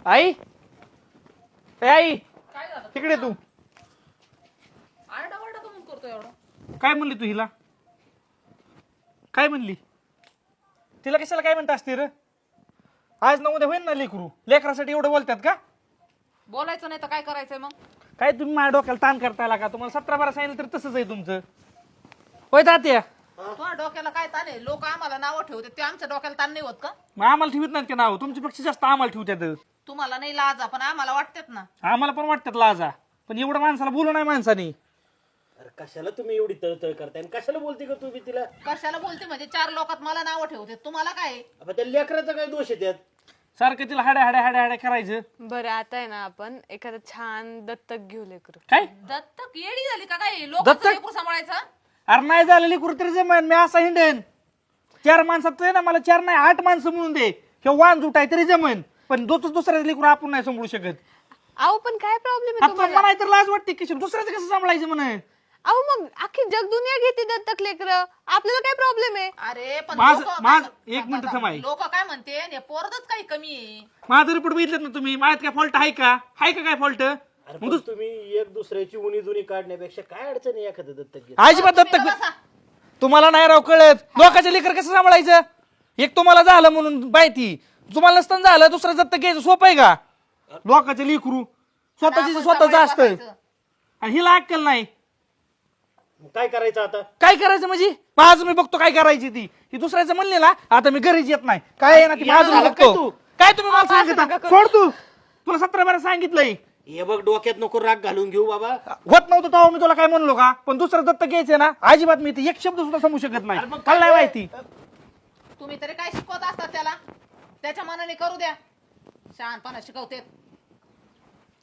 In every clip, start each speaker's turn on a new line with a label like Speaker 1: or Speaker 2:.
Speaker 1: आई ए आई
Speaker 2: काय झालं?
Speaker 1: तिकडे तू
Speaker 2: आरडाओरडा का म्हणून करतो एवढा?
Speaker 1: काय म्हणली तू हिला? काय म्हणली? तिला कशाला काय म्हणत असते रे? आज ना उद्या होईल ना लेकरू. लेकरासाठी एवढं बोलतात का?
Speaker 2: बोलायचं नाही तर काय करायचंय मग?
Speaker 1: काय तुम्ही माझ्या डोक्याला ताण करतायला का? तुम्हाला 17-12 सांगितलं तर तसंच आहे तुमचं. होय तात्या,
Speaker 2: तुझ्या डोक्याला काय ताण आहे? लोक आम्हाला नावं ठेवते ते आमच्या डोक्याला ताण नाही होत का?
Speaker 1: मग आम्हाला ठेवत नाहीत का नाव? तुमच्यापेक्षा जास्त आम्हाला ठेवतात.
Speaker 2: तुम्हाला नाही लाजा पण आम्हाला वाटतात ना.
Speaker 1: आम्हाला पण वाटतात लाजा, पण एवढं माणसाला बोलू नाही माणसाने.
Speaker 3: अरे कशाला तुम्ही एवढी तळतळ करताय आणि कशाला बोलते का तुम्ही तिला?
Speaker 2: कशाला बोलते म्हणजे 4 लोकात मला नावं ठेवते, तुम्हाला काय आहे?
Speaker 3: आता त्या लेकराचा काय दोष आहे त्यात?
Speaker 1: सारखं तिला हाड्या हाड्या हाड्या हाड्या करायचं.
Speaker 4: बरं आता आहे ना आपण एखादं छान दत्तक घेऊ लेकरू.
Speaker 1: काय
Speaker 2: दत्तक येडी झाली का काय? लोकांचं लेकरू सांभाळायचं?
Speaker 1: अरे नाही झालं लेकरू तरी जमेन. मी असा हिंडेन 4 माणसात आहे ना, मला 4 नाही 8 माणसं म्हणून दे किंवा वाण जुटाय तरी जमेन, पण दुसऱ्या लेकरू आपण नाही सांभाळू शकत.
Speaker 4: अहो पण काय प्रॉब्लेम आहे
Speaker 1: आता
Speaker 4: तुम्हाला?
Speaker 1: मला तर लाज वाटते की दुसऱ्याचं कसं सांभाळायचं म्हणे.
Speaker 4: अहो मग अख्खी जग दुनिया घेते दत्तक लेकर, आपल्याला काय प्रॉब्लेम आहे?
Speaker 2: अरे पण
Speaker 1: एक मिनिट थांबाय.
Speaker 2: लोक काय म्हणते हे पोरगच काही कमी आहे.
Speaker 1: माझं रिपोर्ट बघितलं ना तुम्ही? माझ्यात काय फॉल्ट आहे का? आहे का काय फॉल्ट?
Speaker 3: अरे पण तुम्ही एक दुसऱ्याची उणी जुनी काढण्यापेक्षा काय अडचण आहे एखादं दत्तक घेत?
Speaker 1: अजिबात
Speaker 2: तुम्ही
Speaker 1: दत्तक
Speaker 2: तर बसा.
Speaker 1: तुम्हाला नाही राव कळत. लोकांचे लेकर कसं सांभाळायचं? एक तुम्हाला झालं म्हणून माहिती, तुम्हाला नसताना झालं दुसरं दत्तक घ्यायचं सोपं आहे का? लोकांचे लेकरू स्वतःची
Speaker 2: आपण
Speaker 1: स्वतःच
Speaker 2: सांभाळून
Speaker 1: असतं
Speaker 2: बसायचं.
Speaker 1: आणि हिला अक्कल नाही.
Speaker 3: मग काय करायचं आता?
Speaker 1: काय करायचं म्हणजे? माझं मी बघतो काय करायची ती. ही दुसऱ्याचं म्हणले ना, आता मी घरीच येत नाही. काय आहे ना ती माझं मी
Speaker 3: झालं काय
Speaker 1: बघतो.
Speaker 3: तू?
Speaker 1: काय तुम्ही मला
Speaker 4: असं
Speaker 1: सांगितलं?
Speaker 4: नका करू.
Speaker 1: सोड तू. तुला 17-12 सांगितलंय.
Speaker 3: हे बघ डोक्यात नको राग घालून घेऊ बाबा.
Speaker 1: होत नव्हतं तेव्हा मी तुला काय म्हणलो का? पण दुसरं दत्तक घ्यायचं ना, अजिबात मी इथे एक शब्द सुद्धा समजू शकत
Speaker 3: अरे
Speaker 1: नाही.
Speaker 3: मग
Speaker 1: मला नाही माहिती.
Speaker 2: तुम्ही तरी काय शिकवत असतात त्याला? त्याच्या मनाने करू द्या. शहाणपणा शिकवते.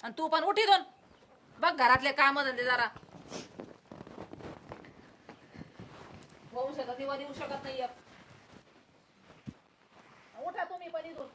Speaker 2: आणि तू पण उठी दोन बघ घरातले काम धंदे जरा. होऊ शकत किंवा देऊ शकत नाही. उठा तुम्ही पण इथून.